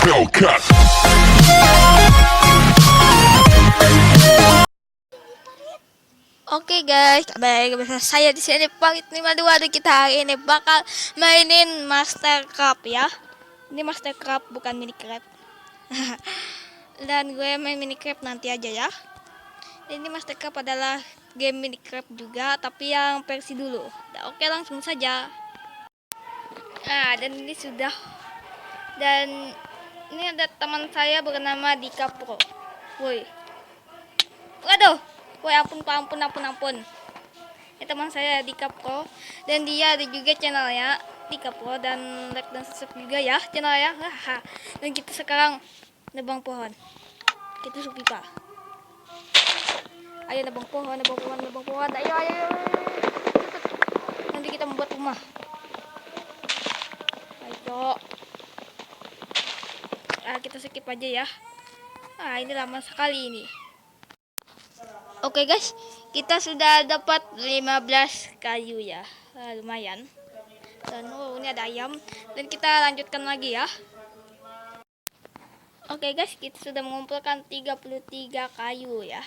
Hellcat. Oke guys, kembali bersama saya di sini Pangit 52 dan kita hari ini bakal mainin Master Craft ya. Ini Master Craft bukan Minecraft. Dan gue main Minecraft nanti aja ya. Ini Master Craft adalah game Minecraft juga, tapi yang versi dulu. Nah, oke, langsung saja. Nah, dan ini sudah. Dan ini ada teman saya bernama Dika Pro. Woi. Waduh. Woi, ampun. Ya, teman saya Dika Pro, dan dia ada juga channelnya Dika Pro, dan like dan subscribe juga ya channelnya. Dan kita sekarang nebang pohon. Kita suka pipa. Ayo nebang pohon. Ayo. Nanti kita membuat rumah. Ayo. Kita skip aja ya. Ini lama sekali ini. Oke guys, kita sudah dapat 15 kayu ya. Lumayan. Dan ini ada ayam. Dan kita lanjutkan lagi ya. Oke guys, kita sudah mengumpulkan 33 kayu ya.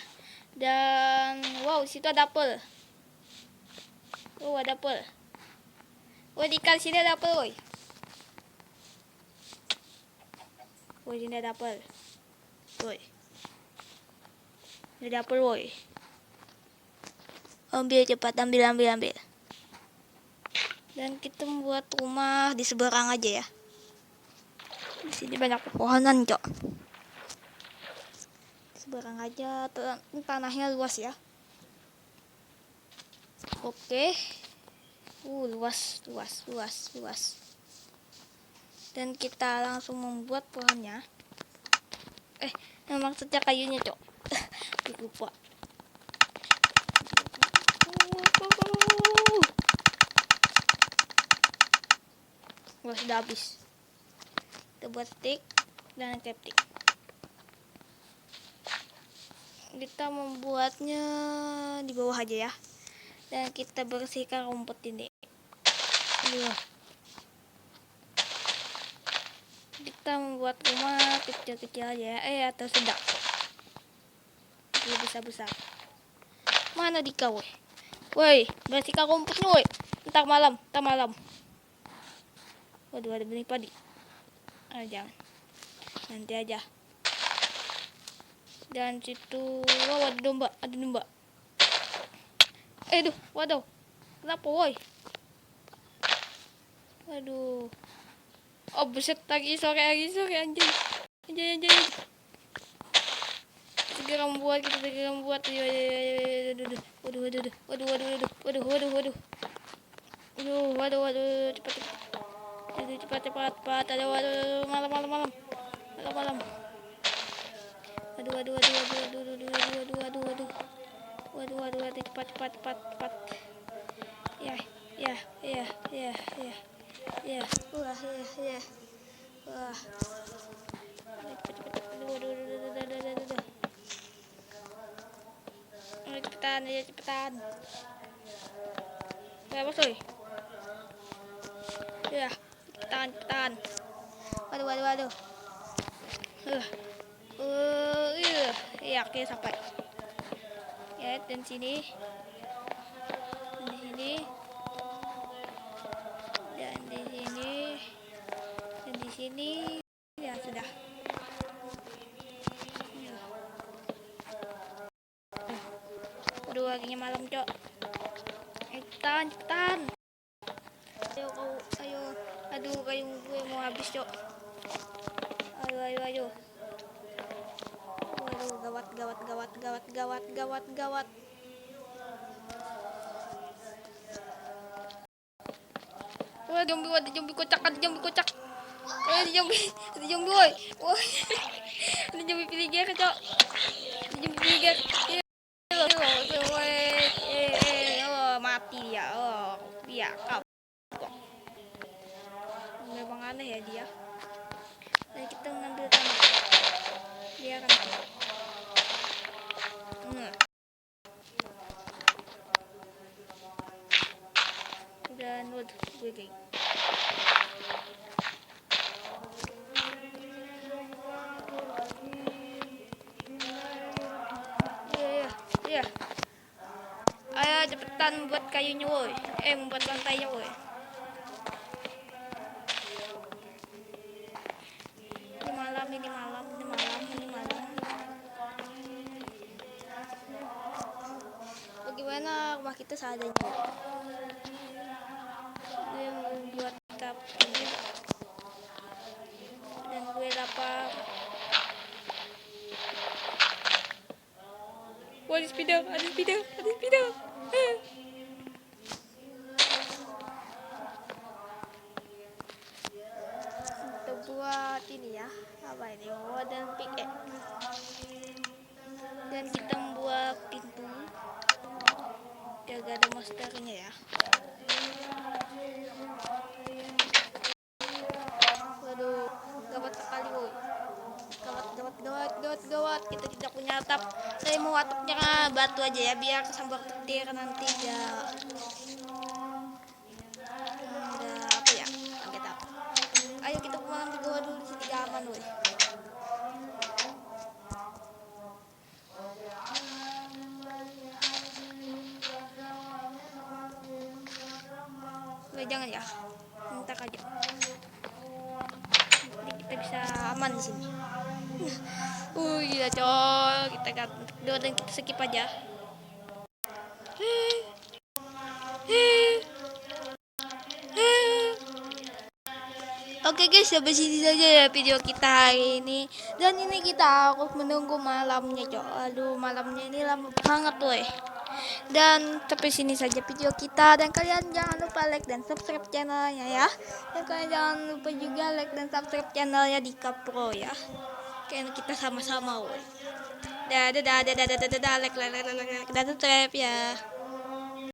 Dan wow, situ ada apel. Ada apel. Di sini ada apel, woi. Sini ada apel. Ini ada apel, woi. Ambil cepat, ambil. Dan kita membuat rumah di seberang aja ya. Di sini banyak pepohonan, cok. Seberang aja, tanahnya luas ya. Oke. Luas. Dan kita langsung membuat pohonnya. Maksudnya kayunya, cok. Lupa. Sudah habis. Kita buat stick dan keptik. Kita membuatnya di bawah aja ya. Dan kita bersihkan rumput ini. Kita membuat rumah kecil-kecil aja ya. Atau sedang. Besar-besar. Mana Dika, woi? Woi, bersihkan rumputnya, woi. Ntar malam. Waduh, ada benih padi. Jangan. Nanti aja. Dan situ, ada domba. Waduh. Kenapa, woi? Waduh. Oh, buset, lagi sore anjing. Segera membuat. Waduh, cepat. Aduh, malam. Waduh, cepat. Ya. Wah. Aduh. Cepetan. Bos, oi. Ya, cepetan. Waduh. Iya, oke, sampai. Ya, dan sini. Dan di sini. Ya, sudah. Waduh, akhirnya malam, cok. Cepetan. Ayo. Aduh, kayu gue mau habis, cok. Ayo. Waduh, gawat. Wah, zombie kocak. Ada zombie, woi. Wah. Ada zombie pilihan, cok. Mati dia. Dia kau. Memang aneh ya dia. Dan kita mengambil tanah. Dia akan dan wood building. cepetan membuat kayunya woi. Membuat lantainya woi. Ini malam. Bagaimana rumah kita seadanya? Gue membuat tapi dan gue lapar. Wah, ada spider. Kita buat ini ya, apa ini? Dan pickaxe. Dan kita membuat pintu. Jaga ada monsternya ya. Waduh, gawat sekali woi. Gawat. Kita tidak punya atap. Saya mau atapnya batu aja ya, biar kesambar petir nanti ya. Udah apa ya? Kita. Ayo kita malam berdua dulu di sini aman woi. Jangan ya, minta aja. Kita bisa aman di sini. Gila coy, kita doa dan kita skip aja. Oke guys, sampai sini saja ya video kita hari ini. Dan ini kita harus menunggu malamnya coy. Aduh, malamnya ini lama banget woi. Dan sampai sini saja video kita, dan kalian jangan lupa like dan subscribe channelnya ya. Dan kalian jangan lupa juga like dan subscribe channelnya Dika Pro ya. Kayak kita sama-sama woi. Dadah, like dan subscribe ya.